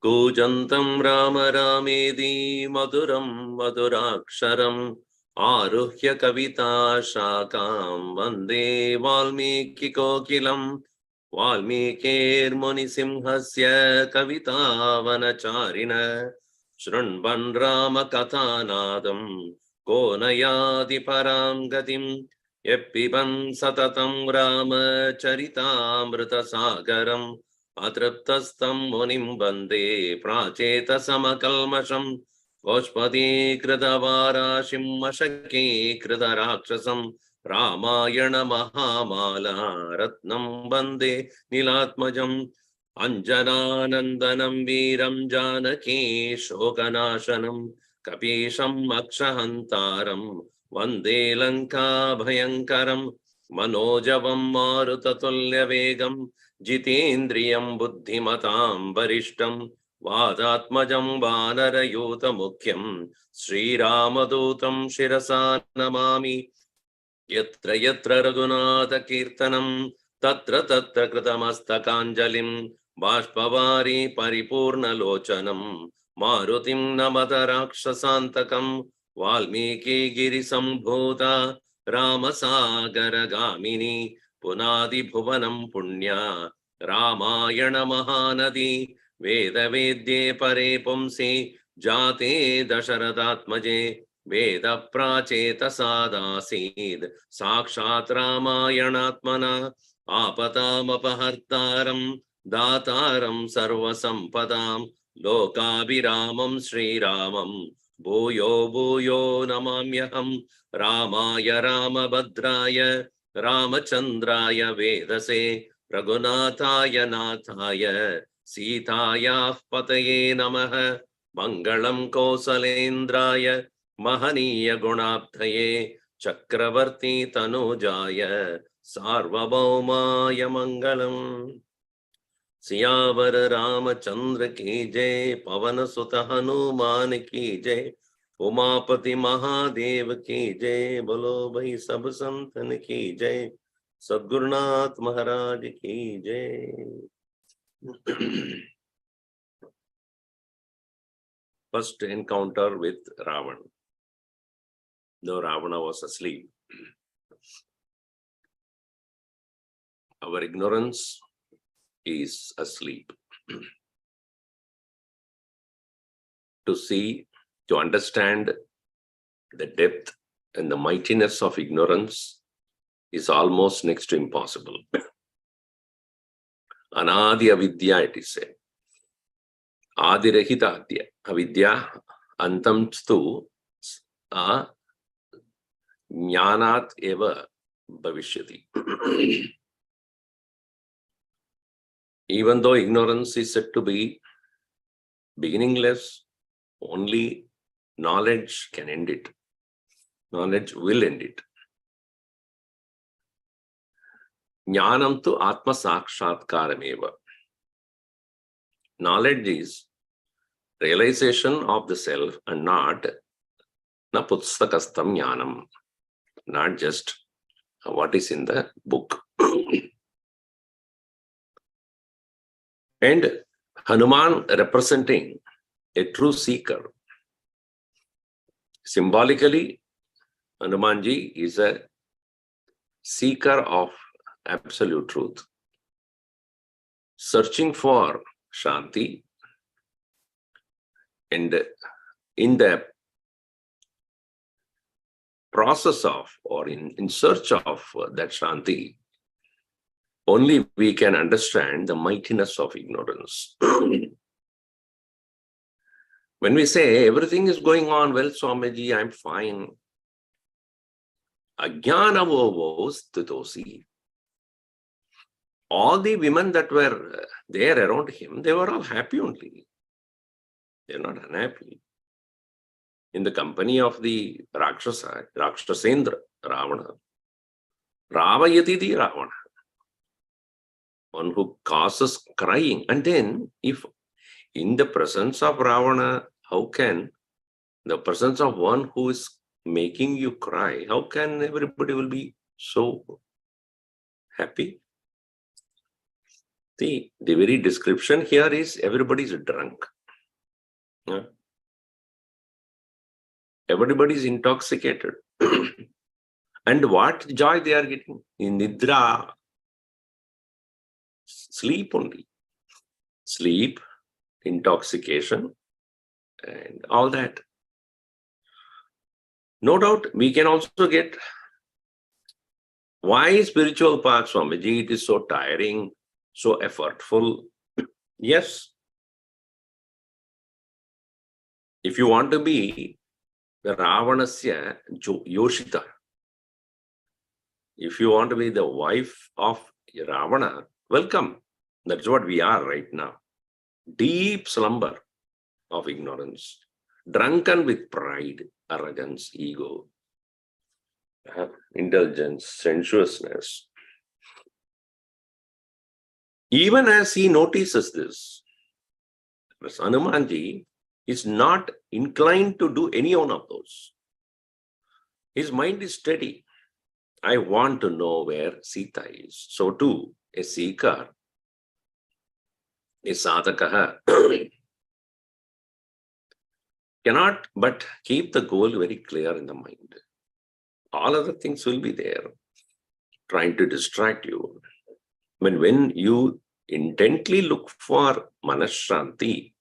Kujantam Rama Ramedi Maduram Maduraksharam Aruhya Kavita Shakam Vande Valmiki Kokilam Valmikir Munisimhasya Kavita Vanacharina Shrunvan Rama Kathanadam Konayadi Param Gatim Yeppiban Satatam Rama Charitamrita Sagaram Atraptastam munim bande pracheta samakalmasham Goshpati kritavarashim mashaki kritarakshasam Ramayana mahamala ratnam bande nilatmajam Anjananandanam veeram janaki shokanashanam Kapisham akshahantaram Vande lanka bhayankaram Manojavam marutatulya vegam Jitendriyam buddhimatam varishtam Vadatmajam vanarayuta mukhyam Sri Ramadutam shirasa namami Yatra yatra raghunatha kirtanam Tatra tatra kritamastakanjalim Bashpavari paripurna lochanam Marutim namata rakshasantakam Valmiki girisambhuta Ramasagara gamini Punadi bhuvanam punya Ramayana mahanadi Veda vedye pare pumsi Jate dasharadatmaje Veda pracheta sadasid Sakshat Ramayanatmana Apatam apahartaram Dataram sarvasampadam Lokabhiramam Sri Ramam Bhuyo bhuyo namamyaham Ramaya Ramabhadraya Ramachandraya Vedase Raghunathaya Nathaya Sitaya Pataye Namaha Mangalam Kosalendraya Mahaniya Gunabdhaye Chakravarti Tanujaya Sarvabhaumaya Mangalam Siyavar Ramachandra ki jai Pavana Sutta Hanuman ki jai Umapati Mahadev ki jai Bolo bhai sab santan ki jai Sadgurunath Maharaj ki jai. First encounter with Ravana. Though Ravana was asleep, our ignorance is asleep. To understand the depth and the mightiness of ignorance is almost next to impossible. Anadi avidya, it is said. Adirahita adya. Avidya antam stu jnanat eva bhavishyati. Even though ignorance is said to be beginningless, only knowledge can end it. Knowledge will end it. Jnanam tu atma sakshatkarameva. Knowledge is realization of the self and not na putstakastam jnanam, not just what is in the book. And Hanuman representing a true seeker. Symbolically, Hanumanji is a seeker of absolute truth, searching for Shanti, and in the process of or in search of that Shanti, only we can understand the mightiness of ignorance. When we say everything is going on well, Swamiji, I'm fine. Ajnana vovo stitosi. All the women that were there around him, they were all happy only. They're not unhappy. In the company of the Rakshasa, Rakshasendra, Ravana. Ravayati Ravana. One who causes crying. And then, if in the presence of Ravana, how can the presence of one who is making you cry, how can everybody will be so happy? The very description here is everybody is drunk. Yeah. Everybody is intoxicated. And what joy they are getting? In Nidra. Sleep only. Sleep, intoxication, and all that. No doubt, we can also get why spiritual path, Swamiji, it is so tiring, so effortful. Yes. If you want to be the Ravanasya Yoshita, if you want to be the wife of Ravana, welcome. That's what we are right now. Deep slumber of ignorance, drunken with pride, arrogance, ego, indulgence, sensuousness. Even as he notices this, Hanumanji is not inclined to do any one of those. His mind is steady. I want to know where Sita is. So too, a seeker, a sadhaka, cannot but keep the goal very clear in the mind. All other things will be there, trying to distract you. When you intently look for manashanti,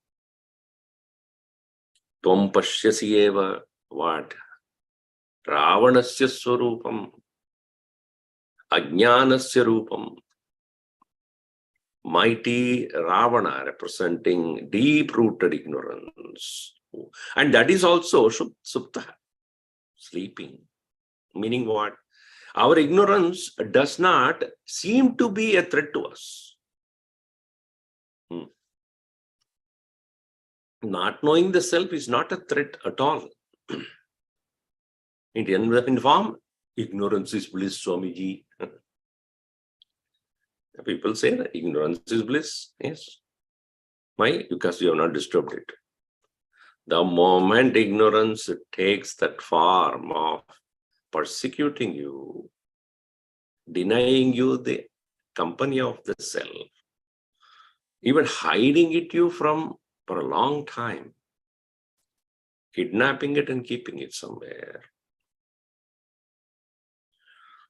tvam pashyasi eva, what? Ravanasya swarupam, ajnanasya rupam. Mighty Ravana representing deep-rooted ignorance. And that is also supta, sleeping. Meaning what? Our ignorance does not seem to be a threat to us. Not knowing the self is not a threat at all. In form, ignorance is bliss, Swamiji. People say that ignorance is bliss. Yes. Why? Because you have not disturbed it. The moment ignorance takes that form of persecuting you, denying you the company of the self, even hiding it you from for a long time, kidnapping it and keeping it somewhere.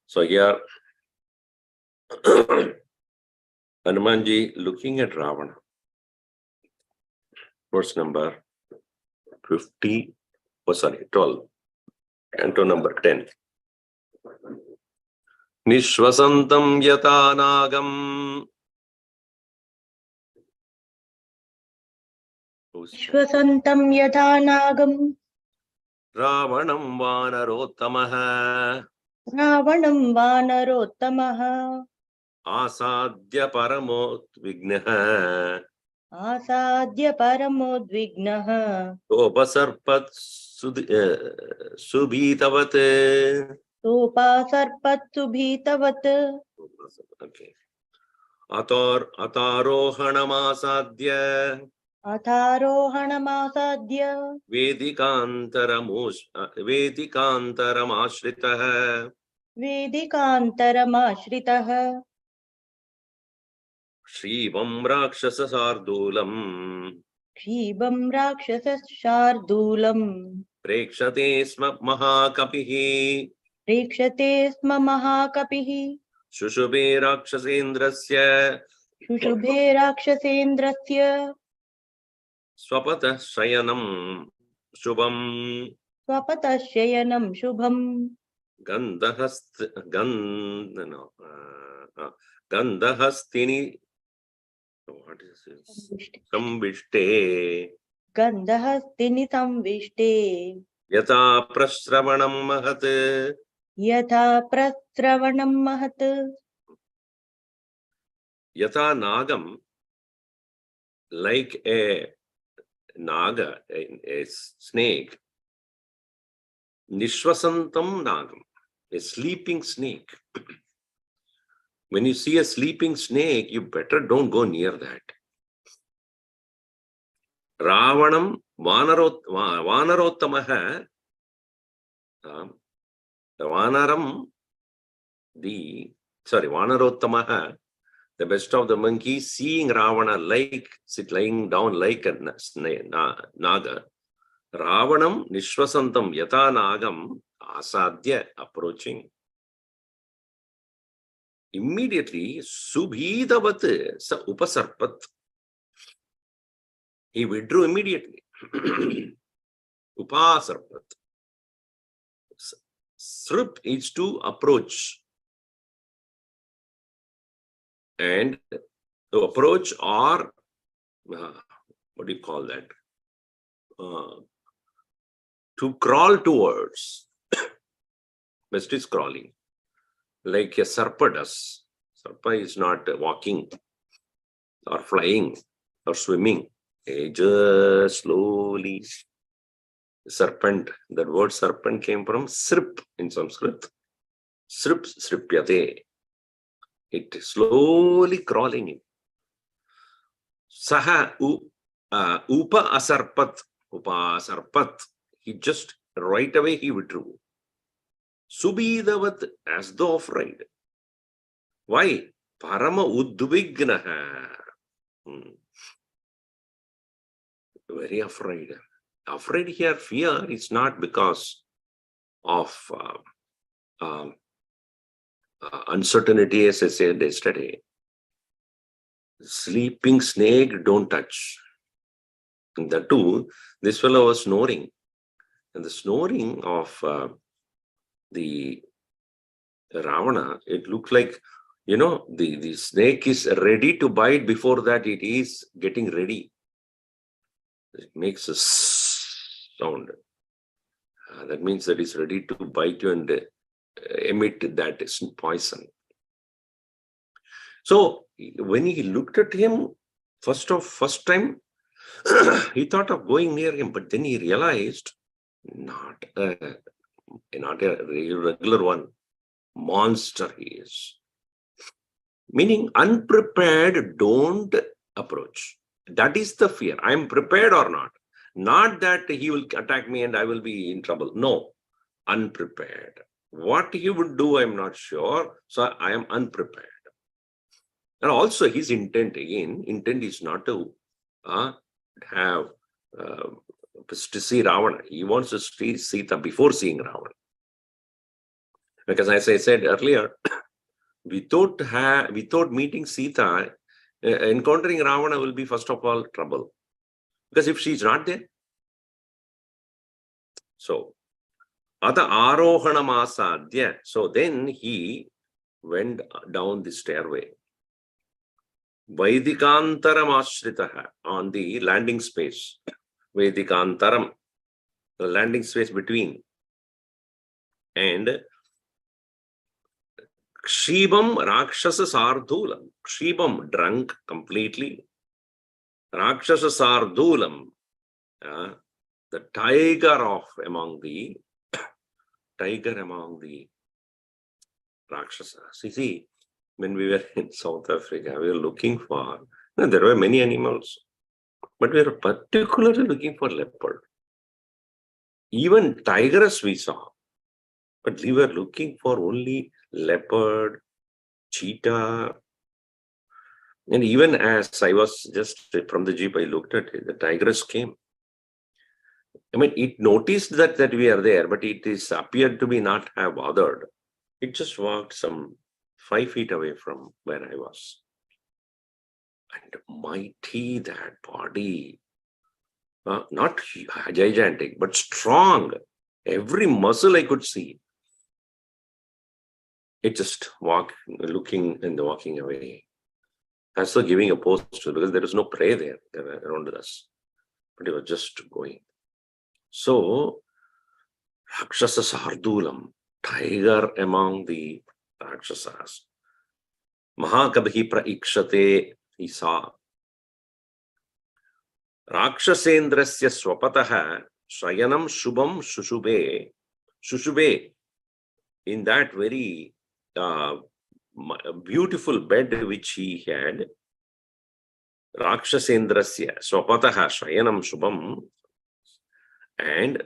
So here, Hanumanji looking at Ravana, verse number 12, canto number 10. Nishwasantam yatanagam. Nishwasantam yatanagam. Ravanam vanarottamah. Ravanam vanarottamah. Asadya paramodvignaha. Asadya paramodvignaha. Topasarpat subhitavat. Topasarpat subhitavat. Okay. Atarohanamasadya. Atharohanamasadya. Vedikantaramashritaha. Vedikantaramashritaha. Shrivam Rakshasa Sardulam. Shibam Rakshasa Shardulam. Prekshate sma Mahakapihi. Prekshate sma Mahakapihi. Shushubhe Rakshasendrasya. Shushubhe Rakshasendrasya. Swapata Shayanam Shubham. स्वपतशयनं Shubham. Gandhastini, what is this? Sambishte. गन्धहस्तिनि संविष्टे Yata prasravanam mahat. यथा प्रस्रवणं महत्. Yata nagam, like a naga, a snake. Nishwasantam nagam, a sleeping snake. When you see a sleeping snake, you better don't go near that. Ravanam Vanarotamaha, Vanaram, Vanarottamaha, the best of the monkeys, seeing Ravana lying down like a naga. Ravanam Nishwasantam Yata Nagam Asadya, approaching. Immediately, Subhidavat sa upasarpat. He withdrew immediately. Upasarpat. Srup is to approach. And to approach or, what do you call that? To crawl towards. Best is crawling. Like a sarpa does. Sarpa is not walking or flying or swimming. Just slowly. Serpent. That word serpent came from srip in Sanskrit. Srip, sripyate. It is slowly crawling in. Saha upa asarpat. Upa asarpat. He just right away he withdrew. Subhidavat, as though afraid. Why? Parama udvignaha. Very afraid. Afraid here, fear is not because of uncertainty, as I said yesterday. Sleeping snake, don't touch. And that too, this fellow was snoring. And the snoring of the Ravana, it looked like, the snake is ready to bite. Before that, it is getting ready. It makes a sound. That means that it's ready to bite you and emit that poison. So when he looked at him, first time, he thought of going near him, but then he realized not a regular one. Monster he is. Meaning unprepared, don't approach. That is the fear. I am prepared or not. Not that he will attack me and I will be in trouble. No, unprepared. What he would do, I am not sure. So I am unprepared. And also his intent is not to see Ravana. He wants to see Sita before seeing Ravana. Because as I said earlier, without meeting Sita, encountering Ravana will be first of all trouble. Because if she is not there. So, Ada Arohanam Asadya. So then he went down the stairway. Vaidikantaram Ashritaha, on the landing space. Vaidikantaram, the landing space between. And Kshibam Rakshasa Sardulam. Kshibam, drunk completely. Rakshasa Sardulam, the tiger among the Rakshasas. You see, when we were in South Africa, we were looking for, there were many animals, but we were particularly looking for leopard. Even tigress we saw, but we were looking for only leopard, cheetah. And even as I was just from the jeep, I looked at it, the tigress came. I mean, it noticed that we are there, but it is appeared to be not have bothered. It just walked some 5 feet away from where I was. And mighty that body, not gigantic, but strong. Every muscle I could see. It just looking and walking away. As though giving a pose because there is no prey there around us. But he was just going. So, Rakshasa Sardulam, tiger among the Rakshasas. Mahakabhi praikshate, he saw. Rakshasendrasya swapataha shayanam shubham shushube. In that very beautiful bed which he had, Rakshasendrasya swapataha shayanam shubham, and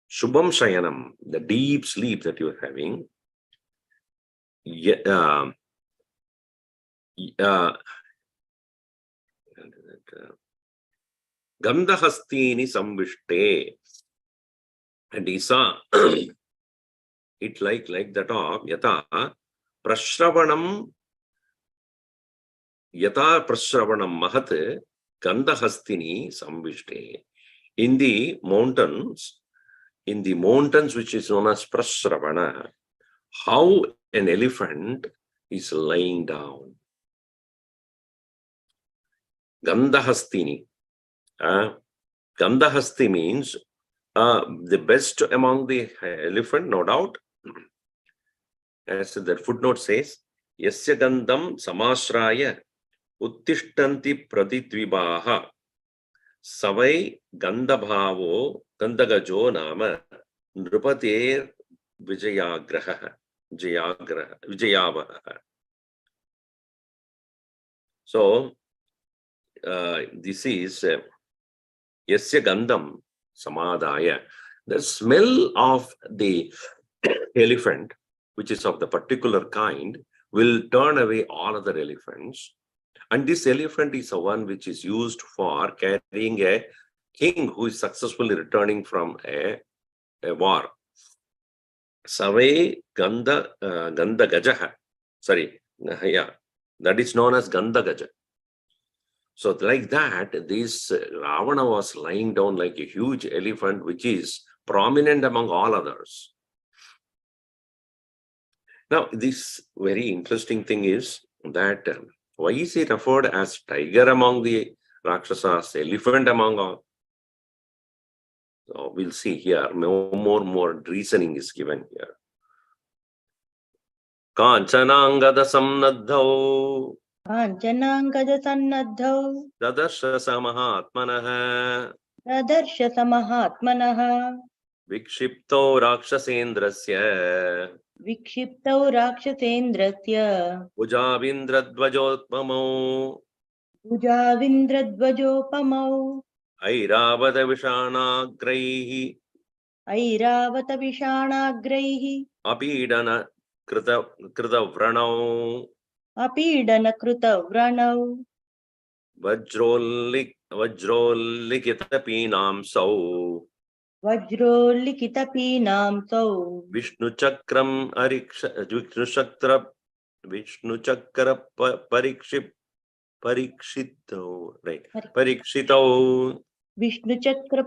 shubham shayanam, the deep sleep that you are having, Gandhahastini samvishte, and he saw it like that of yata prashravanam mahat Gandhahastini samvishte. In the mountains which is known as Prashravana, how an elephant is lying down. Gandhahastini. Gandhahasti means the best among the elephant, no doubt. As the footnote says, Yasya gandham samashraya uttishtanti praditvibaha savai gandhabhavo gandhagajo nama nrupater vijayavaha. So, this is Yasya gandham samadaya. The smell of the elephant, which is of the particular kind, will turn away all other elephants. And this elephant is the one which is used for carrying a king who is successfully returning from a war. Savai Gandha Gajaha. Sorry, that is known as Gandha Gaja. So like that, this Ravana was lying down like a huge elephant, which is prominent among all others. Now, this very interesting thing is that why is he referred as tiger among the Rakshasas, elephant among all? So we'll see here, more reasoning is given here. Kanchanangada samnaddhau Kanchanangada sannadhau Dadarshasa Mahatmanaha Vikshipto Rakshasendrasya Ujavindradvajotpamo Airavata Vishanagraihi Apidana Krita Vranau Vajrolikitapinam sau Vajrolikitapinam sau Vishnu Chakram Vishnu Chakra Parikshito, right? Parikshito. Vishnu Chakra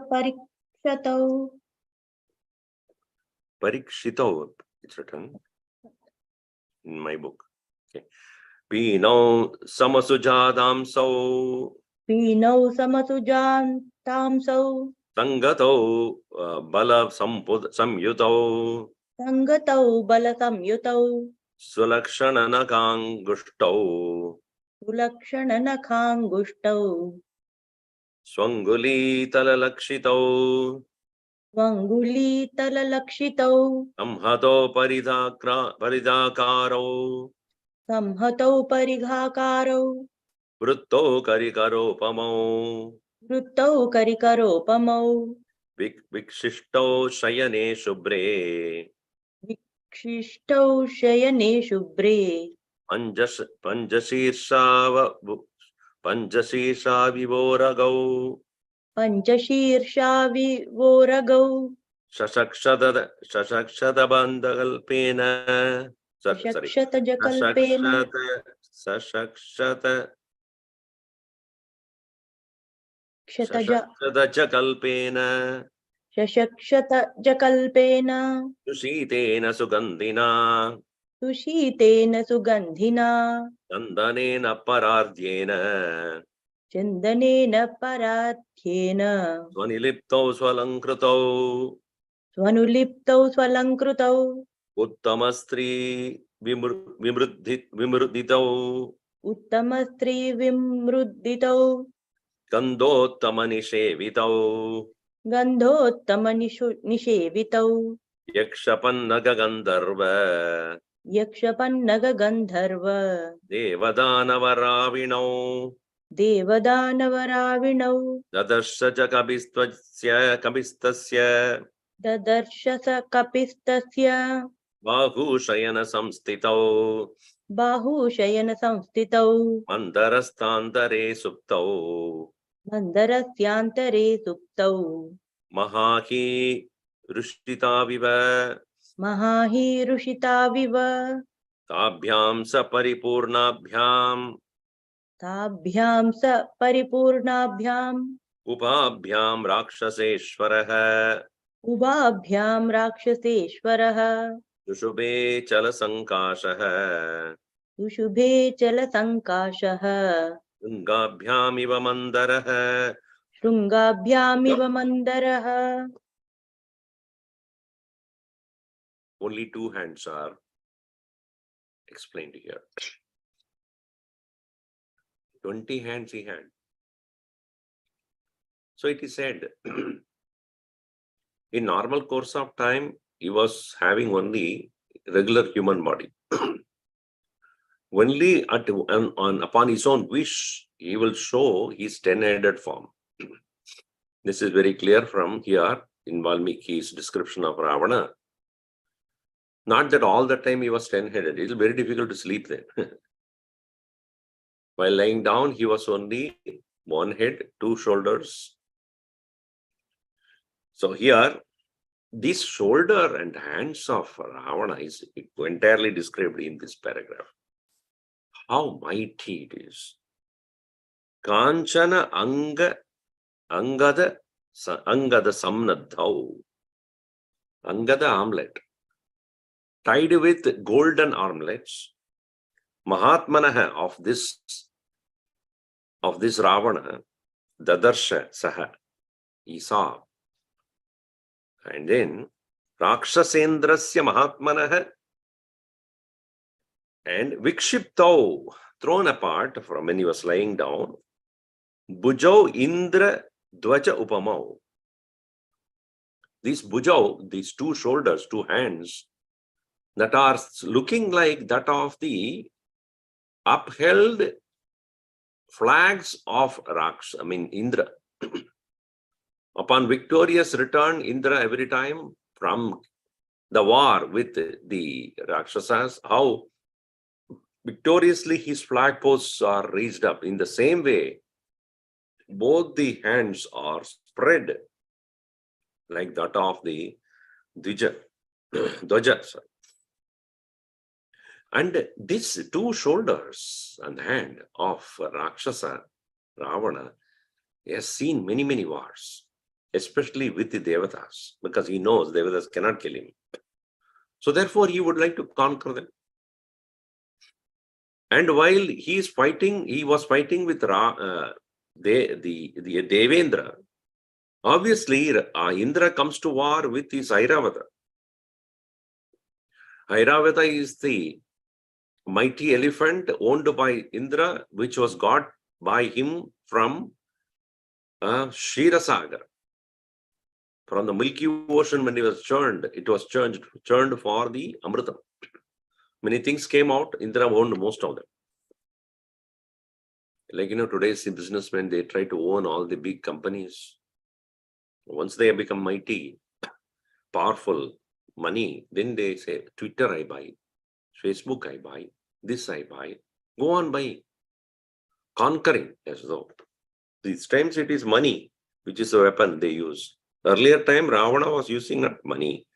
Parikshito, it's written in my book. Okay. Pino Samasujadam sau Sangato Bala Samyuto Sulakshananakanguštau Swanguli Talalakshito Samhato Paridakaro Brutto Karikaropamau Vikshishto Shayane Shubre Vikshistau Shayane Shubre Panjashirsha Vivoragau Panchashirsha Vivoragau Shashakshata Bandakalpena Shakshata Jakalpena Shashakshata Jakalpena शशक्षत जकल्पेन Tushitena Sugandhina सुशीतेन सुगन्धिना Chandanena Paradhyena चन्दनेन पराध्येन Swaniliptau Swalankritau स्वनुलिप्तौ स्वलङ्कृतौ Uttamastri Vimrudditau उत्तमस्त्रीविमृद्दितौ Kandottamanisevitau गन्धोत्तमनिषेवितौ Yakshapannaga Gandharva यक्षपन्नगगन्धर्व Devadanavaravinau देवदानवराविणौ Dadarsha Kabistasya ददर्श स कपिस्तस्य Bahushayana Samstitau बाहुशयनसंस्थितौ Mandarastantare Suptau मन्दरस्यान्तरे सुप्तौ Mahahi Rushtitaviva महाहीरुषिताविव Tabhyam Saparipurnabhyam ताभ्यां स परिपूर्णाभ्याम् Upabhyam Rakshaseshwaraha उभाभ्यां राक्षसेश्वरः Sushubhe Chalasankashaha सुशुभे चलसङ्काशः Gangabhyam iva mandaraha. शृङ्गाभ्यामिव मन्दरः. Only two hands are explained here. 20 hands he had. So it is said, in normal course of time, he was having only regular human body. Only upon his own wish, he will show his 10-headed form. This is very clear from here in Valmiki's description of Ravana. Not that all the time he was 10-headed. It is very difficult to sleep then. While lying down, he was only one head, two shoulders. So here, this shoulder and hands of Ravana is entirely described in this paragraph. How mighty it is. Kanchana Angada Samnadhau. Angada armlet. Tied with golden armlets. Mahatmanaha of this Ravana, Dadarsha Saha, he saw. And then Rakshasendrasya Mahatmanaha and Vikshiptau, thrown apart from when he was lying down, Bujau Indra Dvaja Upamau. These Bujau, these two shoulders, two hands, that are looking like that of the upheld flags of Indra. Upon victorious return, Indra every time from the war with the Rakshasas, how victoriously his flag posts are raised up. In the same way, both the hands are spread like that of the Dvaja. And these two shoulders and hand of Rakshasa, Ravana, he has seen many, many wars, especially with the Devatas, because he knows Devatas cannot kill him. So therefore, he would like to conquer them. And while he is fighting, he was fighting with the Devendra. Obviously, Indra comes to war with his Airavata. Airavata is the mighty elephant owned by Indra, which was got by him from Shirasagar. From the Milky Ocean, when it was churned, it was churned for the Amrita. Many things came out, Indra owned most of them. Like, today's businessmen, they try to own all the big companies. Once they have become mighty, powerful, money, then they say, Twitter I buy, Facebook I buy, this I buy. Go on buying. Conquering, as though. These times it is money, which is a weapon they use. Earlier time, Ravana was using not money.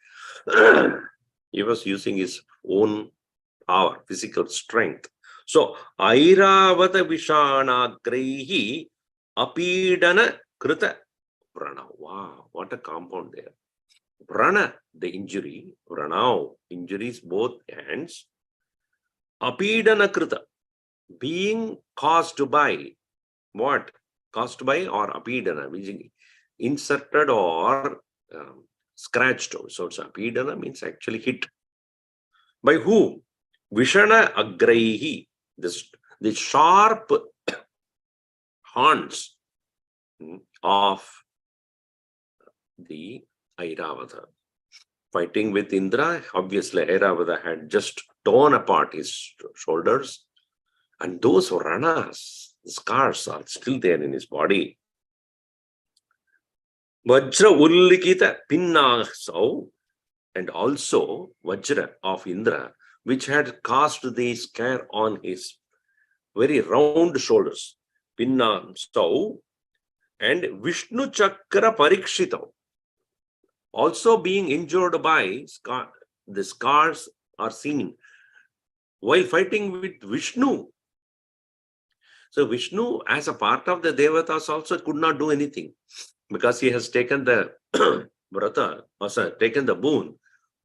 He was using his own power, physical strength. So, Airavata Vishanagrehi Apidana Krita Prana. Wow, what a compound there. Prana, the injury. Pranao, injuries both hands. Apidana krita, being caused by what? Caused by or apidana, meaning inserted or scratched. So it's apidana means actually hit. By whom? Vishana agraihi, the sharp horns of the Airavata. Fighting with Indra, obviously Airavata had just torn apart his shoulders, and those ranas, the scars are still there in his body. Vajra ullikita pinnasau, and also Vajra of Indra, which had cast the scare on his very round shoulders. Pinnasau and Vishnu Chakra Parikshitau, also being injured by the scars are seen while fighting with Vishnu. So Vishnu, as a part of the Devatas, also could not do anything because he has taken the Vrata, also taken the boon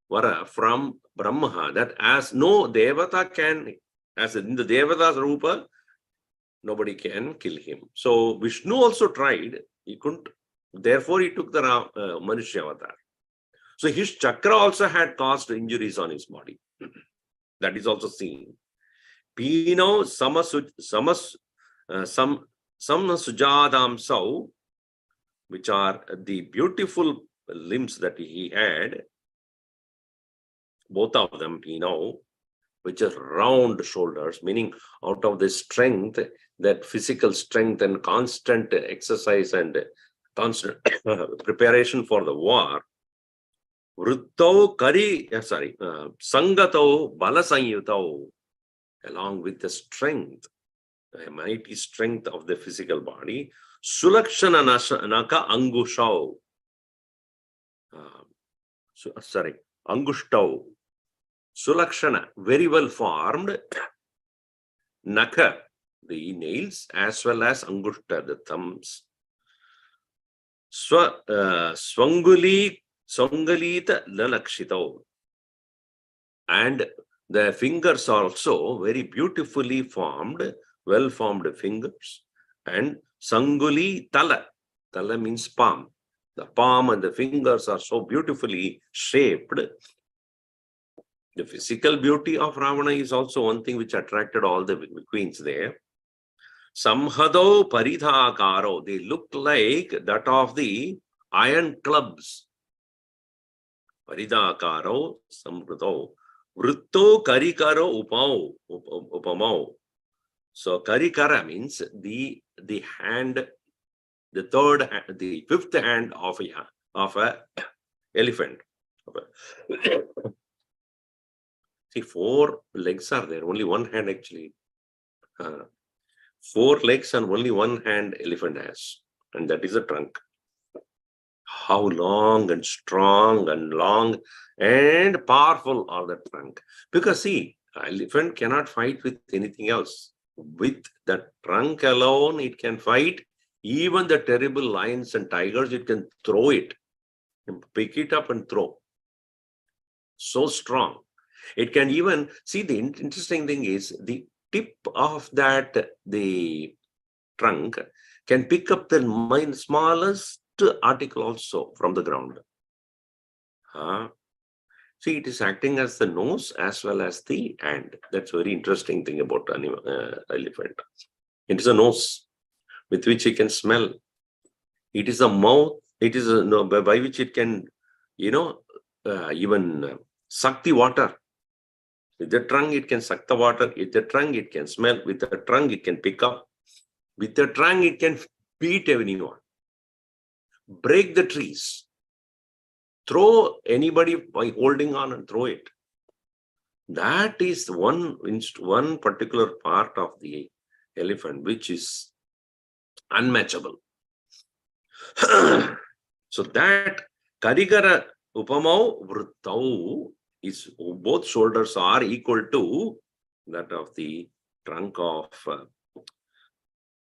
Vara from Brahma, that as no Devata can, as in the Devata's Rupa, nobody can kill him. So Vishnu also tried, he couldn't, therefore he took the Manushya avatar. So his chakra also had caused injuries on his body. That is also seen. Pino Samnasujadam Sau, which are the beautiful limbs that he had, both of them, which are round shoulders, meaning out of the strength, that physical strength and constant exercise and constant preparation for the war. Vruttau Sangatau Balasanyutau, along with the strength, the mighty strength of the physical body. Sulakshana Naka Angushau. Angushtau. Sulakshana, very well formed. Naka, the nails, as well as Angushta, the thumbs. Swangalita Lalakshitau. And the fingers are also very beautifully formed, well-formed fingers. And Sanguli Tala. Tala means palm. The palm and the fingers are so beautifully shaped. The physical beauty of Ravana is also one thing which attracted all the queens there. Samhado Paridhakaro, they looked like that of the iron clubs. Paridhakaro, Samhado. Vrutto Karikaro Upamau. So Karikara means the hand, the third, the fifth hand of a elephant. See, 4 legs are there, only one hand actually. 4 legs and only one hand elephant has, and that is a trunk. How long and strong and long and powerful are the trunk. Because see, elephant cannot fight with anything else. With that trunk alone, it can fight even the terrible lions and tigers. It can throw it, and pick it up and throw. So strong. It can even, see, the interesting thing is the tip of that, the trunk can pick up the smallest article also from the ground. See, it is acting as the nose as well as the hand. That's very interesting thing about elephant. It is a nose with which it can smell. It is a mouth. It is a, by which it can, even suck the water. With the trunk, it can suck the water. With the trunk, it can smell. With the trunk, it can pick up. With the trunk, it can beat anyone. Break the trees. Throw anybody by holding on and throw it. That is one particular part of the elephant which is unmatchable. So that Karigara Upamau Vrutau is, both shoulders are equal to that of the trunk of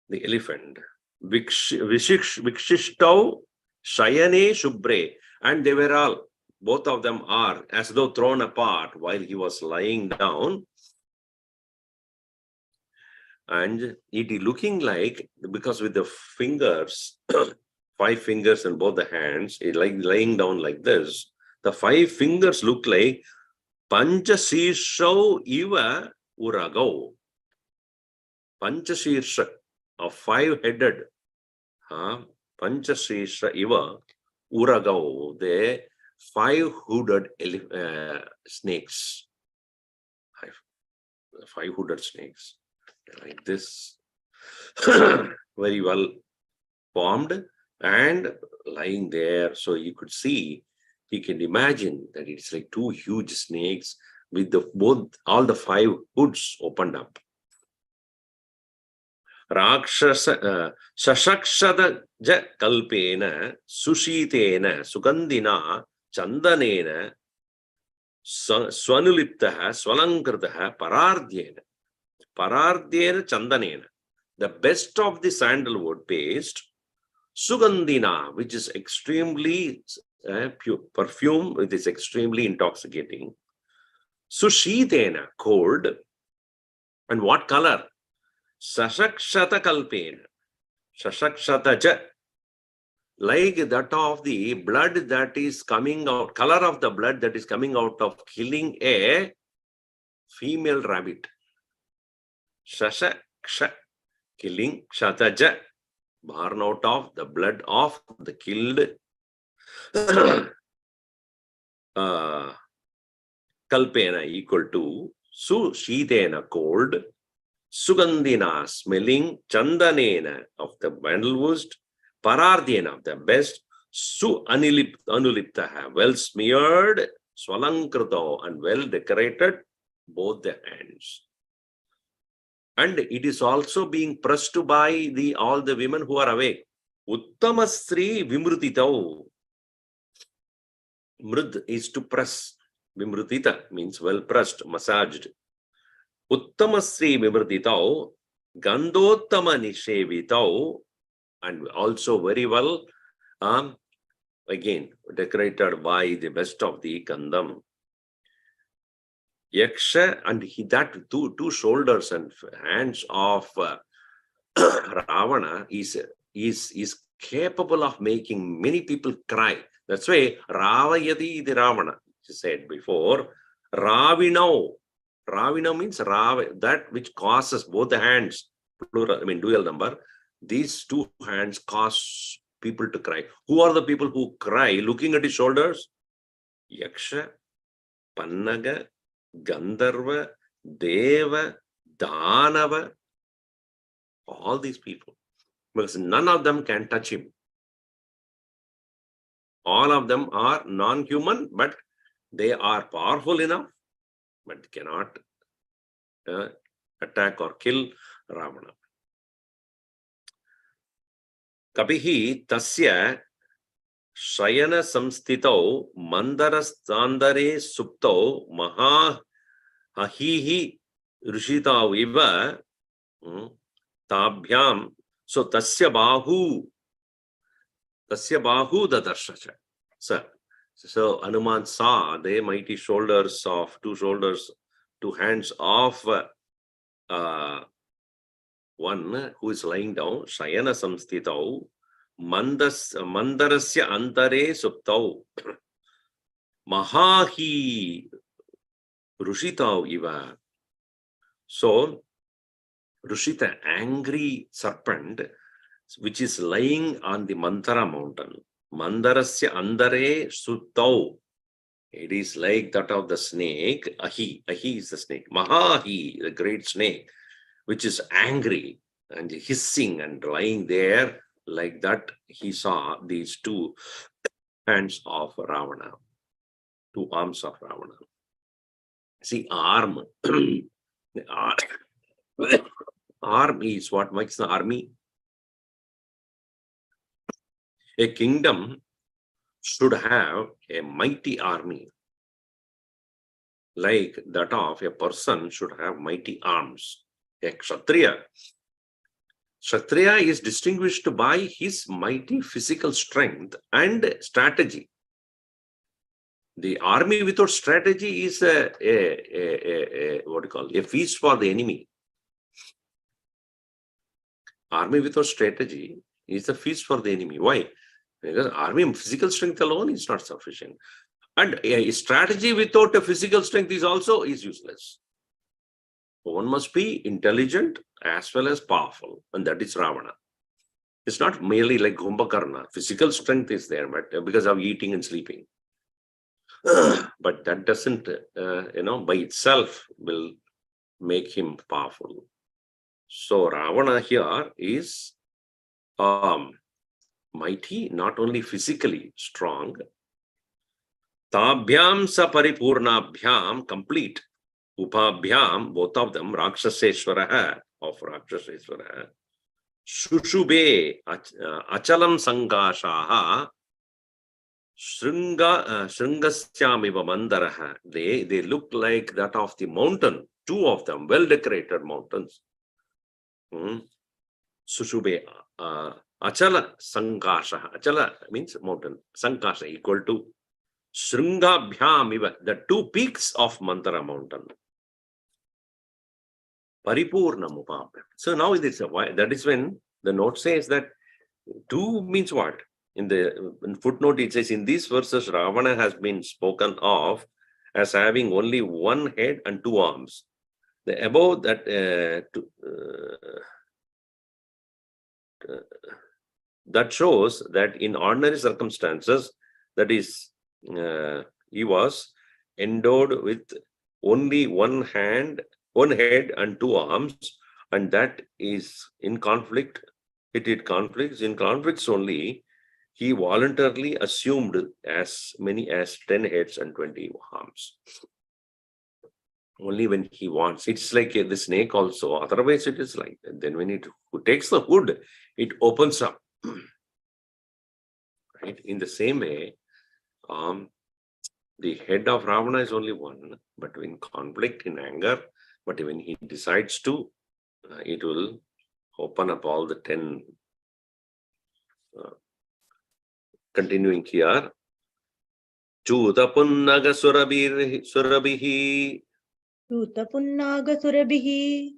the elephant. Vikshistau Shayane Shubhre. And they were all, both of them are as though thrown apart while he was lying down. And it is looking like, because with the fingers, 5 fingers in both the hands, it like laying down like this, the 5 fingers look like Panchashirsho iva uragau. Panchashirsha, a 5-headed, Panchashirsha iva uragau, the 5-hooded snakes. 5-hooded snakes. Like this. Very well formed and lying there. So you could see, you can imagine that it's like 2 huge snakes with all the 5 hoods opened up. Rakshasa Shashakshada ja kalpena sushitena sugandhina chandanena swanuliptaha swalankritaha parardhyena. Parardhyena chandanena. The best of the sandalwood paste, sugandhina, which is extremely pure perfume, it is extremely intoxicating. Sushitena, cold. And what color? Sashakshata kalpena. Shashakshata ja. Like that of the blood that is coming out, color of the blood that is coming out of killing a female rabbit. Shashaksha, killing, shataja, born out of the blood of the killed. Kalpena equal to Sushitena, cold, Sugandhina, smelling, Chandanena, of the sandalwood, Parardhyena, of the best, Anuliptaha, well smeared, Swalankrito, and well decorated, both the hands. And it is also being pressed by all the women who are awake. Uttamasri Vimrutitau. Mrud is to press. Vimrutita means well pressed, massaged. Uttamasri Vimrutitau, Gandottama Nishevitau, and also very well, again, decorated by the best of the Kandam. Yaksha, and that two shoulders and hands of Ravana is capable of making many people cry. That's why Ravayati the Ravana, she said before. Ravino means that which causes both the hands, plural, dual number. These 2 hands cause people to cry. Who are the people who cry looking at his shoulders? Yaksha, Pannaga, Gandharva, Deva, Danava, all these people. Because none of them can touch him. All of them are non-human, but they are powerful enough, but cannot attack or kill Ravana. Kapihi tasya Shayana samstitau mandarastandare suptau maha ahihi rishitau iva tabhyam. So tasya bahu dadarshacha. So Hanuman saw the mighty shoulders of 2 hands of one who is lying down. Shayana samstitau mandarasya antare suptau mahahi rushitau iva. So Rushita, angry serpent, which is lying on the Mantara mountain. Mandarasya andare suptau. It is like that of the snake. Ahi is the snake. Mahahi, the great snake, which is angry and hissing and lying there. Like that, he saw these 2 hands of Ravana, 2 arms of Ravana. See, arm. Arm is what makes the army. A kingdom should have a mighty army, like that of a person should have mighty arms. A Kshatriya Kshatriya is distinguished by his mighty physical strength and strategy. The army without strategy is what do you call, a feast for the enemy. Army without strategy is a feast for the enemy. Why? Because army physical strength alone is not sufficient. And a strategy without a physical strength is also useless. One must be intelligent as well as powerful, and that is Ravana. It's not merely like Kumbhakarna. Physical strength is there, but because of eating and sleeping. But that doesn't, by itself will make him powerful. So Ravana here is mighty, not only physically strong. Tabhyam sa paripurnabhyam, complete. Upabhyam, both of them, Rakshaseshwaraha, of Rakshaseshwaraha. Shushube, achalam sankashaha, Shringasyamiva mandaraha. They look like that of the mountain, two of them, well-decorated mountains. Sushube, achala sankasha. Achala means mountain. Sankasha equal to Shringabhyamiva, the two peaks of Mandara mountain. Paripurnamupam. So now that is when the note says that two means what? In footnote, it says in these verses, Ravana has been spoken of as having only one head and two arms. The above that that shows that in ordinary circumstances, that is, he was endowed with only one head and two arms, and that is in conflict. It conflicts. In conflicts only, he voluntarily assumed as many as 10 heads and 20 arms. Only when he wants. It's like the snake also. Otherwise, it is like that. Then when it takes the hood, it opens up. Right? In the same way, the head of Ravana is only one, but in conflict, in anger, but when he decides to, it will open up all the 10. Continuing here, Chutapunnaga Surabihi Chutapunnaga Surabihi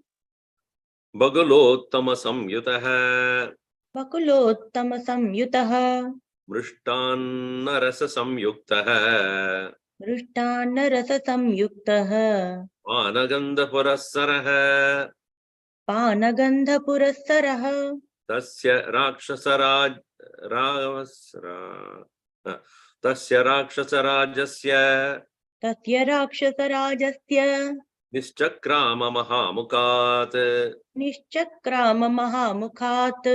Bagulottama Samyutaha Bakulottama Samyutaha Mrishtanna Rasa Samyuktaha Mrishtanna Rasa Samyuktaha Panagandha Purassaraha Panagandha Purassaraha Tasya Rakshasarajasya Tasya Rakshasarajasya Nischakrama Mahamukat Nishchakrama Mahamukhat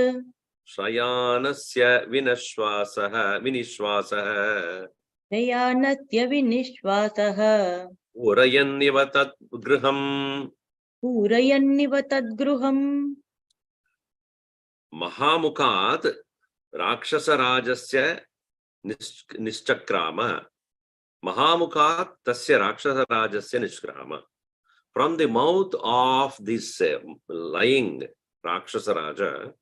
Shayanasya Vinishwasaha Dayanasya Vinishwasaha Urayanniva tat griham Purayanniva Tadgruham Mahamukat Rakshasa Rajasya Nishchakrama Mahamukat Tasya Rakshasa Rajasya Nishchakrama. From the mouth of this lying Rakshasa Raja,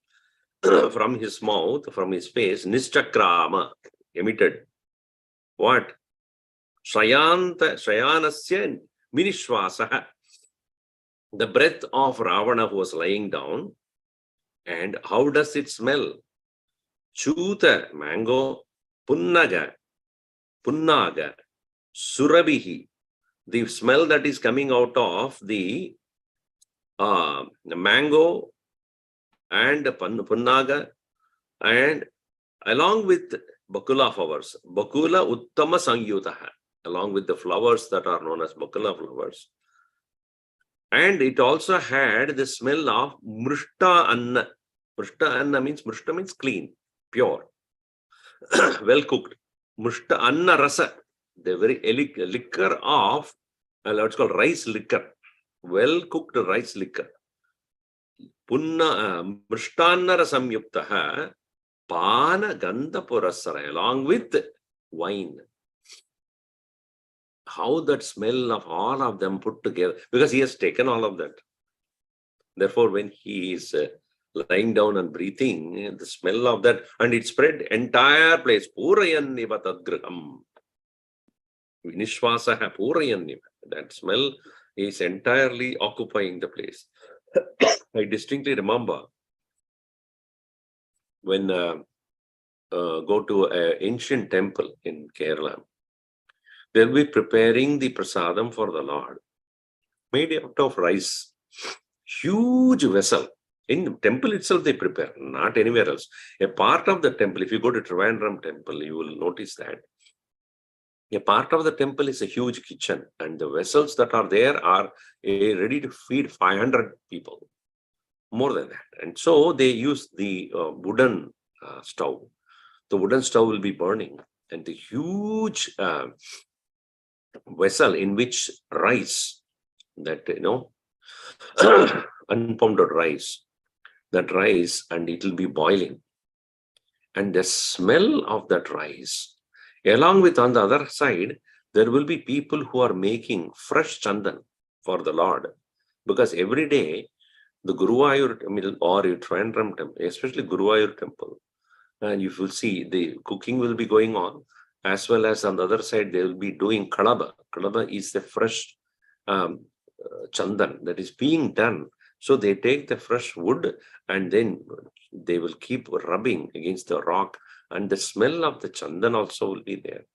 from his mouth, from his face, Nishchakrama emitted. What? Shayanasya Vinishwasaha. The breath of Ravana who was lying down. And how does it smell? Chuta, mango, punnaga, surabihi. The smell that is coming out of the mango and punnaga, and along with bakula flowers, bakula uttama sangyutaha, along with the flowers that are known as bakula flowers. And it also had the smell of mrishta anna. Mrishta anna means clean, pure, well cooked. Mrishta anna rasa, the very liquor of, let's call rice liquor, well cooked rice liquor. Mrishtanna rasam yuktaha pana gandha purasara, along with wine. How that smell of all of them put together, because he has taken all of that. Therefore, when he is lying down and breathing, the smell of that, and it spread entire place. Purayanniva tadgriham. Vinishwasaha purayanniva. That smell is entirely occupying the place. I distinctly remember when go to an ancient temple in Kerala, they'll be preparing the prasadam for the Lord, made out of rice. Huge vessel. In the temple itself they prepare, not anywhere else. A part of the temple, if you go to Trivandrum temple, you will notice that a part of the temple is a huge kitchen, and the vessels that are there are ready to feed 500 people, more than that. And so they use the wooden stove. The wooden stove will be burning, and the huge vessel in which rice, that unpounded rice, that rice, and it will be boiling. And the smell of that rice, along with on the other side, there will be people who are making fresh chandan for the Lord. Because every day, the Guruvayur or Trivandrum temple, especially Guruvayur temple, and you will see the cooking will be going on, as well as on the other side, they will be doing kalaba. Kalaba is the fresh chandan that is being done. So they take the fresh wood and then they will keep rubbing against the rock, and the smell of the chandan also will be there.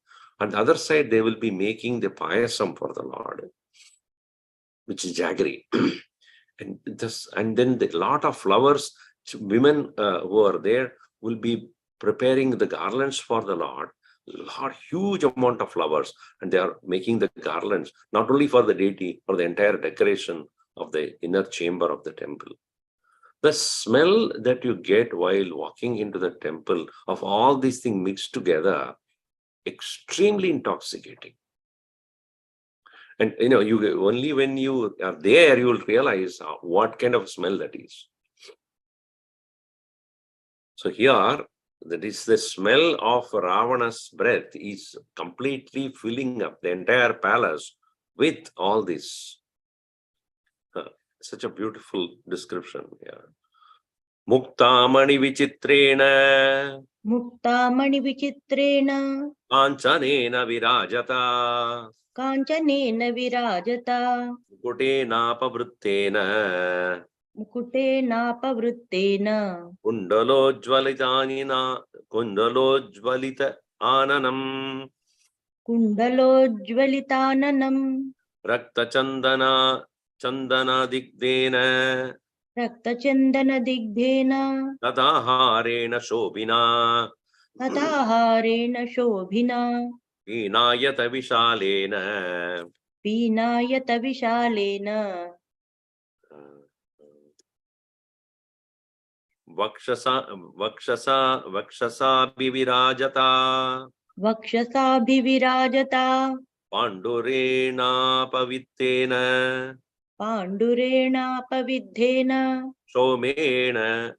On the other side, they will be making the payasam for the Lord, which is jaggery. and then the lot of flowers, women who are there will be preparing the garlands for the Lord. Huge amount of flowers, and they are making the garlands not only for the deity, for the entire decoration of the inner chamber of the temple. The smell that you get while walking into the temple of all these things mixed together, extremely intoxicating. And you only when you are there, you will realize what kind of smell that is. So here, that is the smell of Ravana's breath is completely filling up the entire palace with all this. Such a beautiful description. Yeah. Muktamani vichitrena. Muktamani vichitrena. Kanchanena virajata. Kanchanena virajata. Mukutena pavruttena. Mukutena pavruttena. Kundalojvalita ananam. Kundalojvalitananam. Rakta chandana digdena. Raktachandana digdhena. Tadaharena shobhina. Tataharena shobhina. Vinayata vishalena. Pinayata vishalena. Vakshasa bivirajata. Vakshasabhivirajata. Pandurena pavittena. Pandurena pavidhena. Shomena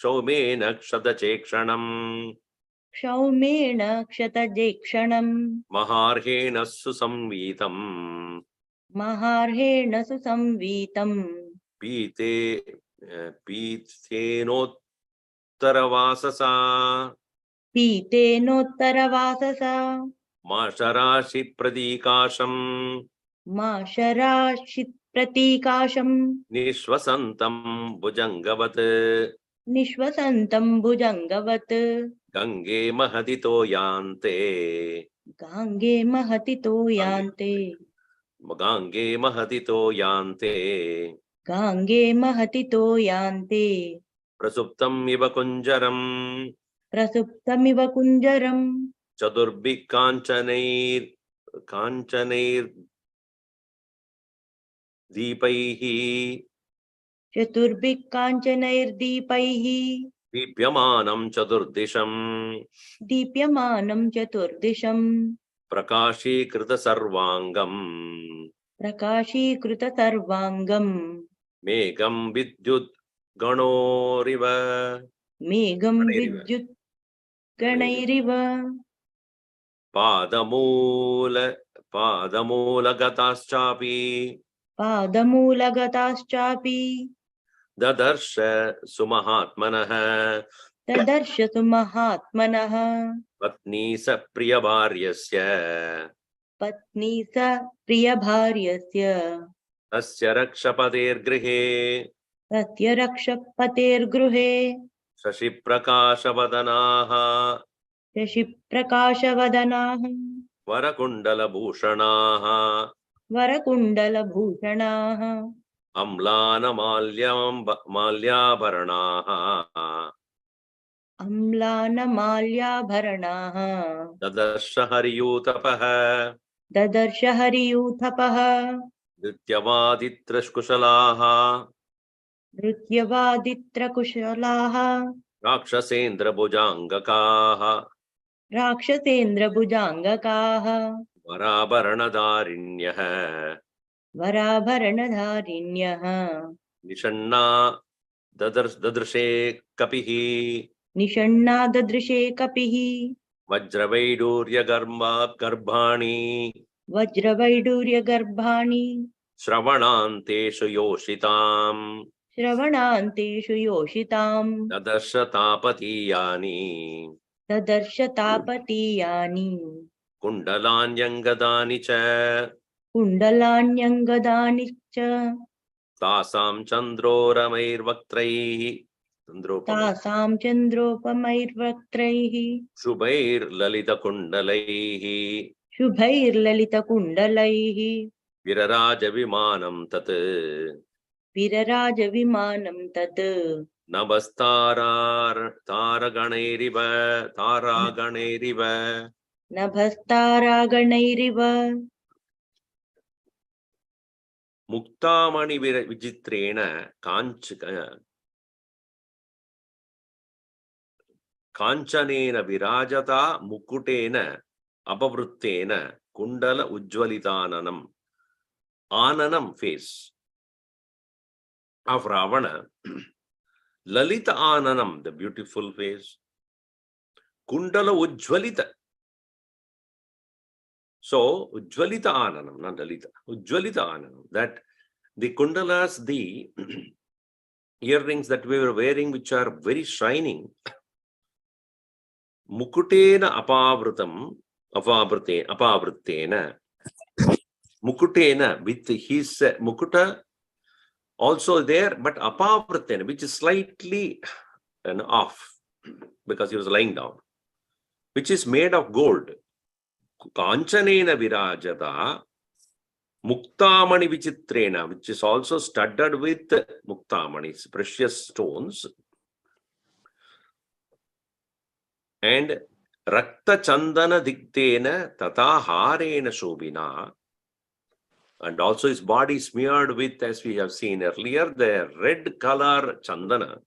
ksadachekshanam. Kshaumena kshatajekshanam. Maharhena susamvitam. Maharhena susamvitam. Pitenottaravasasa. Pitenottaravasasa. Masharashi pradikasham. Masharashit pratikasham. Nishwasantam bhujangavat. Nishwasantam bhujangavat. Gange mahadito yante. Gange mahatito yante. Gange mahadito yante. Gange mahatito yante. Prasuptam iva kunjaram. Prasuptamiva kunjaram. Chadurbhi kanchanair deepaihi. Chaturbhik kanchanairdipaihi. Deepyamanam chadurdisham. Deepyamanam chaturdisham. Prakashikrita sarvangam. Prakashikruta sarvangam. Megam vidyut ganoriva. Megam vidyut ganairiva. Padamula gataschapi. Padamulagataschapi. Dadarsha Sumahatmanah Tadarshatu Mahatmanah Patni Sa Priya Bharyasya Patni Sa Priya Bharyasya Asya Rakshapader Grihe Satya Rakshapater Gruhe Shashi Prakasha Vadanaha Shashi Prakasha Vadanah Varakundala Bhushanaha Varakundala Bhushanah Amlana Malyabharanaha Amlana Malyabharanaha Dadarsha Hariyutapaha Dadarsha Hariyuthapaha Nityavaditra Kushalaha Nrutyavaditra Kushalaha Rakshasendra Bhujangakaha Rakshasendra Bhujangakaha Varabharanadharinyah Varabharanadharinyah Nishanna Dadrshe Kapihi Nishanna Dadrishe Kapihi Vajravaidurya Garbhani Vajravaidurya Garbhani Shravananteshu Yoshitam Shravananteshu Yoshitam Dadarsha Tapatiyani Tadarsha Tapatiyani Kundalanyangadani cha Kundalanyangadani cha Tasam Chandroramairvaktraihi Chandropamai Tasam Chandropamairvatraihi Shubhair Lalita Kundalaihi Shubhair Kundalaihi Viraraja Vimanam Tat Viraraja Vimanam Tat Namastarar Taraganeiriva Nabhastaraganayriva Muktamani Vijitrena Kanchanena Virajata Mukutena Apavruttena Kundala Ujjwalitananam Ananam face of Ravana, Lalita Ananam, the beautiful face, Kundala Ujjwalita. So, Ujjwalita Ananam, not Lalita, Ujjwalita Ananam, that the Kundalas, the earrings that we were wearing, which are very shining, Mukutena Apavruttena, Mukutena, with his Mukuta also there, but Apavruttena, which is slightly off, because he was lying down, which is made of gold. Kanchanena Virajata Muktamani Vichitrena, which is also studded with Muktamanis, precious stones, and Rakta Chandana Diktena Tata Harena Shobina, and also his body smeared with, as we have seen earlier, the red color Chandana,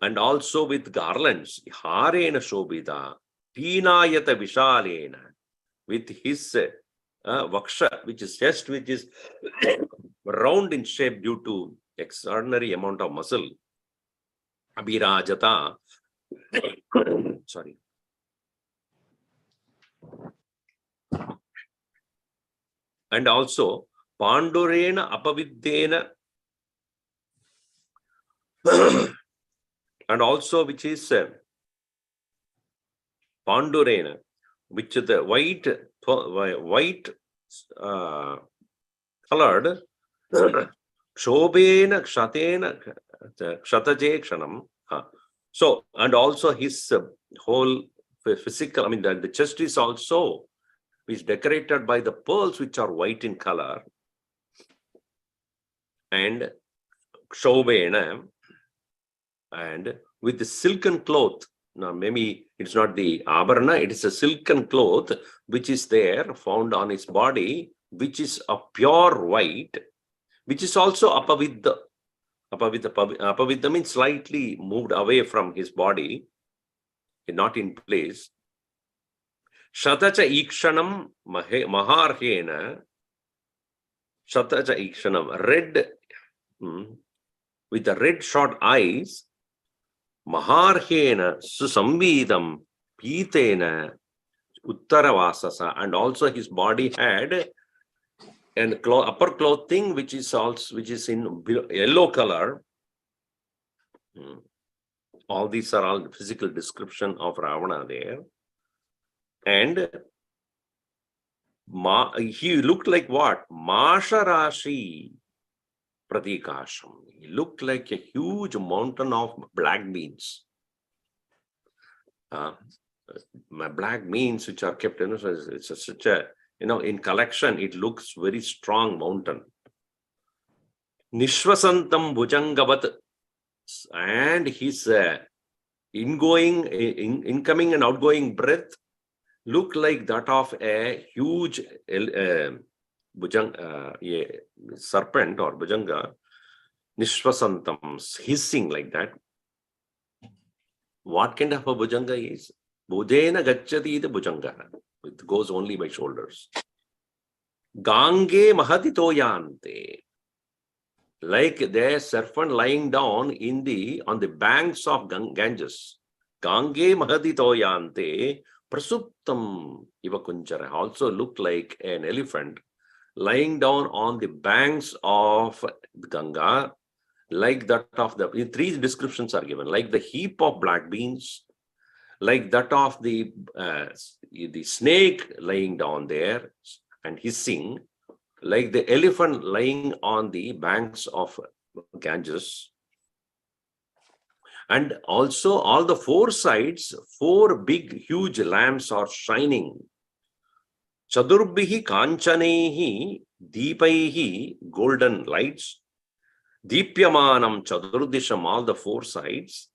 and also with garlands, Harena Shobita, Pinayata Vishalena, with his vaksha, which is chest, which is round in shape due to extraordinary amount of muscle. Abhirajata. Sorry. And also Pandurena Apaviddena, and also which is Pandurena, which is the white colored Shobena Kshatena Kshataje Kshanam. So, and also his whole physical, I mean, the chest is also decorated by the pearls, which are white in color, and Shobena, and with the silken cloth. Now, maybe it's not the abharana, it is a silken cloth which is there, found on his body, which is a pure white, which is also apavidda. Apavidda means slightly moved away from his body, not in place. Shatacha ikshanam maharhena, Shatacha ikshanam, red, with the red short eyes, Maharhena Susamvidam Pitena Uttaravasasa, and also his body had an upper clothing which is in yellow color, All these are all physical description of Ravana there. And he looked like what? Masharashi Pratikasham. He looked like a huge mountain of black beans. Black beans which are kept, it's such a, in collection, it looks very strong mountain. Nishvasantam Bhujangavat, and his incoming and outgoing breath look like that of a huge serpent or bhujanga. Nishvasantam, hissing like that. What kind of a bhujanga is? Bhujena gacchati the bhujanga. It goes only by shoulders. Gange mahadito yante. Like the serpent lying down on the banks of Ganges. Gange mahadito yante prasuptam ivakunchara. Also looked like an elephant lying down on the banks of Ganga, like that of the three descriptions are given, like the heap of black beans, like that of the snake lying down there and hissing, like the elephant lying on the banks of Ganges. And also all the four sides, four big huge lamps are shining. Chadurbihi kanchanehi deepaihi, golden lights. Deepyamanam chadurdisham, all the four sides.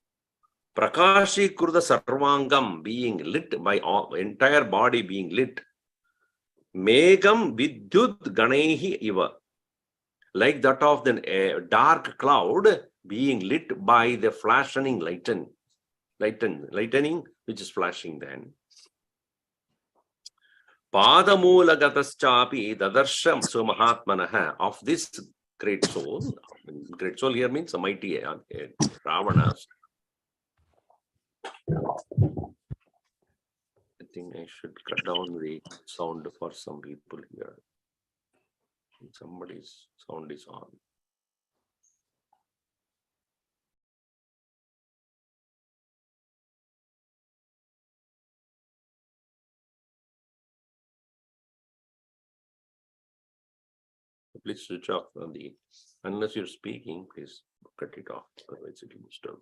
Prakashi kurda sarvangam, being lit by all, entire body being lit. Megam vidyut ganehi iva, like that of the dark cloud being lit by the flashing lightning which is flashing then. Padamulagataschapi dadarsham sumahatmanaha, of this great soul. Great soul here means a mighty Ravana. I think I should cut down the sound for some people here. Somebody's sound is on. Please switch off unless you're speaking, please cut it off, otherwise it will disturb.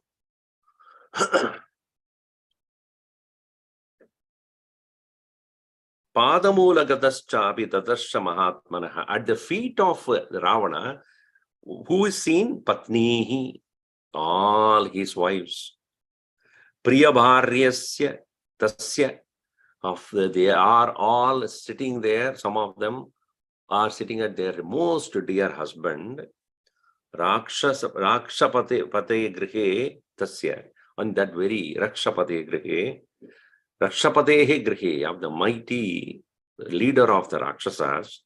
Padamulagataschapi tadarsha mahatmanaha, at the feet of Ravana, who is seen? Patnihi, all his wives. Priyabharyasya tasya, they are all sitting there, some of them are sitting at their most dear husband. Rakshapate grihe tasya, on that very Rakshapate grihe, Rakshapatehe grihe, of the mighty leader of the Rakshasas.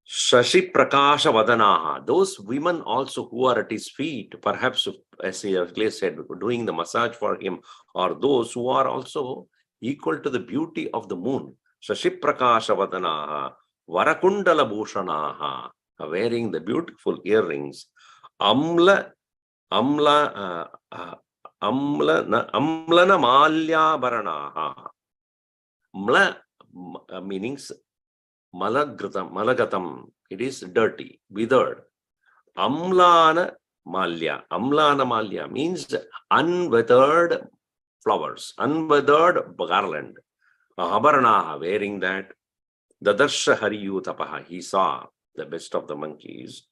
Shashi Prakasha Vadanaha, those women also who are at his feet, perhaps as he earlier said, doing the massage for him, are those who are also equal to the beauty of the moon. Shashi Prakasha Vadanaha, Varakundala Bhushanaha, wearing the beautiful earrings. Amlana Malya Baranaha. Mla meanings malagatam, it is dirty, withered. Amlana Malya means unweathered flowers, unweathered garland. Abaranaha, wearing that. Dadarsha Hariyutapaha, he saw the best of the monkeys.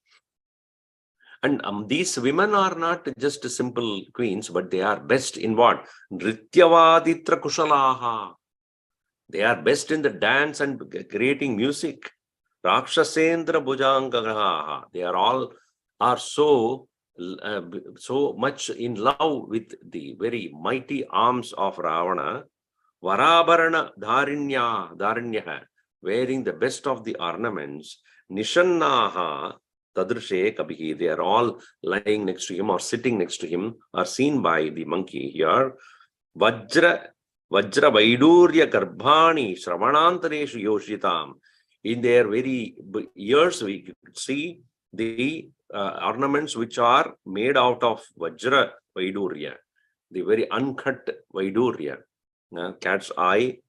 And these women are not just simple queens, but they are best in what? Nrityavaditra Kushalaha. They are best in the dance and creating music. Rakshasendra Bhujangaha. They are all so much in love with the very mighty arms of Ravana. Varabarana Dharinyaha, wearing the best of the ornaments. Nishannaha Tadrishe Kabihi, they are all lying next to him or sitting next to him, are seen by the monkey here. Vajra Vaidurya Garbhani Shravanantareshu Yoshitam. In their very ears, we could see the ornaments which are made out of Vajra Vaidurya, the very uncut Vaidurya, cat's eye,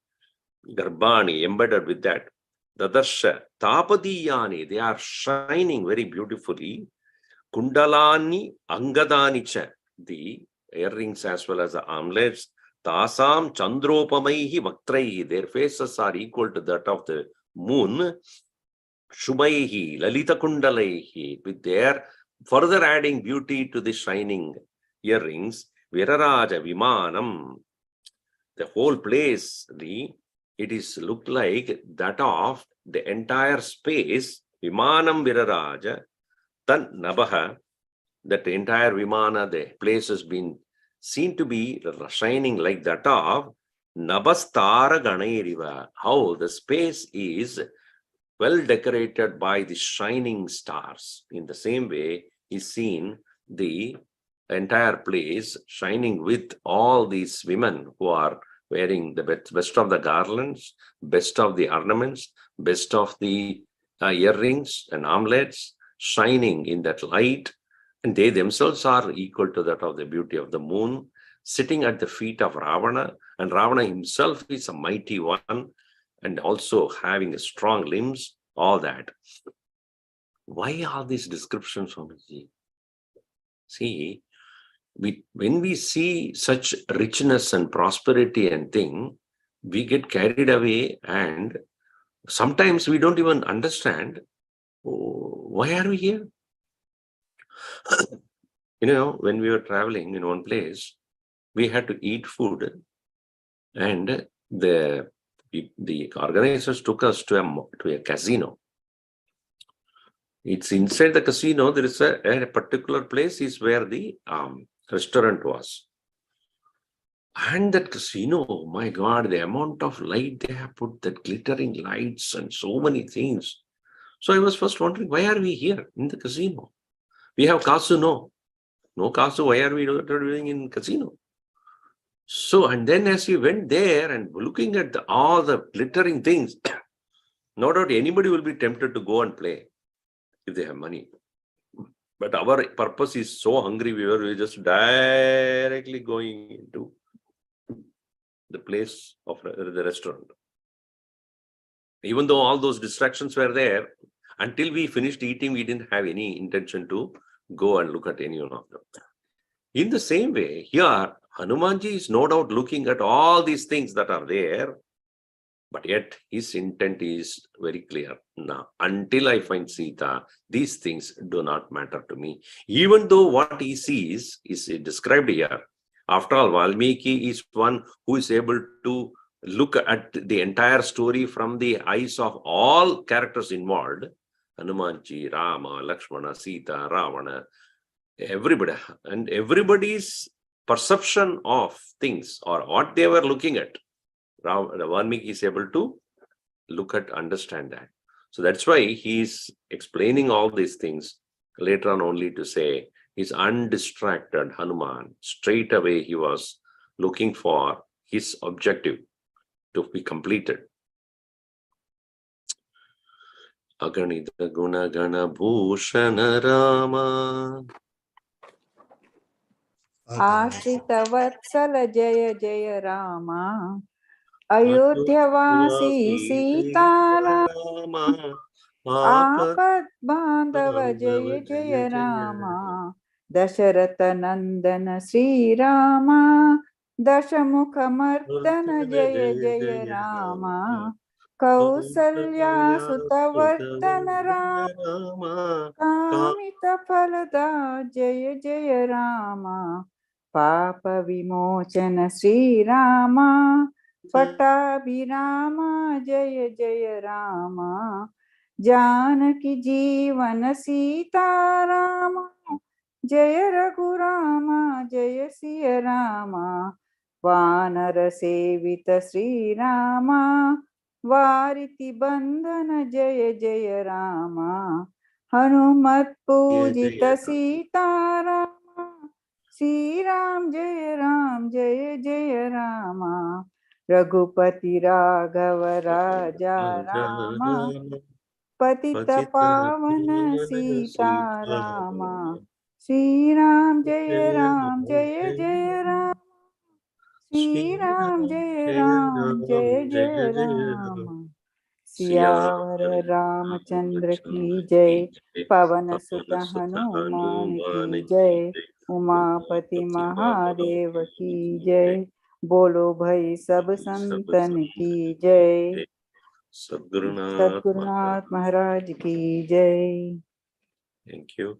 Garbani embedded with that. Dadarsha, Tapadiyani, they are shining very beautifully. Kundalani, Angadanicha, the earrings as well as the armlets. Tasam Chandropamaihi Vaktraihi, their faces are equal to that of the moon. Shubhaihi, Lalita Kundalaihi, with their further adding beauty to the shining earrings. Viraraja Vimanam, the whole place, it is looked like that of the entire space. Vimanam Viraraja, Tan Nabaha, that entire Vimana, the place has been seen to be shining like that of Nabastara Ganairiva. How the space is well decorated by the shining stars. In the same way is seen the entire place shining with all these women who are wearing the best of the garlands, best of the ornaments, best of the earrings and armlets, shining in that light. And they themselves are equal to that of the beauty of the moon, sitting at the feet of Ravana. And Ravana himself is a mighty one, and also having strong limbs, all that. Why all these descriptions, Swamiji? See, when we see such richness and prosperity and thing, we get carried away, and sometimes we don't even understand, why are we here? When we were traveling in one place, we had to eat food, and the organizers took us to a casino. It's inside the casino. There is a particular place is where the restaurant was. And that casino, oh my God, the amount of light they have put, that glittering lights and so many things. So I was first wondering, why are we here in the casino? We have casino. No casino, why are we doing in casino? So, and then as we went there and looking at all the glittering things, no doubt anybody will be tempted to go and play if they have money. But our purpose is so hungry, we were just directly going into the place of the restaurant. Even though all those distractions were there, until we finished eating, we didn't have any intention to go and look at any one of them. In the same way, here, Hanumanji is no doubt looking at all these things that are there, but yet his intent is very clear. Now, until I find Sita, these things do not matter to me. Even though what he sees is described here. After all, Valmiki is one who is able to look at the entire story from the eyes of all characters involved. Hanumanji, Rama, Lakshmana, Sita, Ravana, everybody. And everybody's perception of things or what they were looking at, Valmiki is able to look at, understand that. So that's why he's explaining all these things later on only to say he's undistracted Hanuman. Straight away he was looking for his objective to be completed. Aganita Guna Gana Bhushana Rama Ashita Vatsala Jaya Jaya Rama Ayodhyavasi Sita Aapat Bandhava Jaya Jaya Rama Dasharatha Nandana Sri Rama Dashamukha Mardana Jaya Jaya Rama Kausalya Sutavardhana Rama Kamita Phalada Jaya Jaya Rama Papa Vimochana Sri Rama Pattabhirama Jaya Jaya Rama Janaki Jeevan Sita Rama Jaya Raghurama Jaya Siya Rama Vanara Sevita Sri Rama Variti Bandhana Jaya Jaya Rama Hanumat Pujita Sita Rama Sri Ram Jaya Jaya Rama Raghupati Raghava Raja Rama पतित पावन सीतारामा श्री राम जय राम जय जय राम श्री राम जय जय राम सियावर रामचंद्र की जय पवन सुत हनुमान की जय उमापति महादेव की जय बोलो भाई सब संतन की जय सद्गुरुनाथ सद्गुरुनाथ महाराज की जय। Thank you.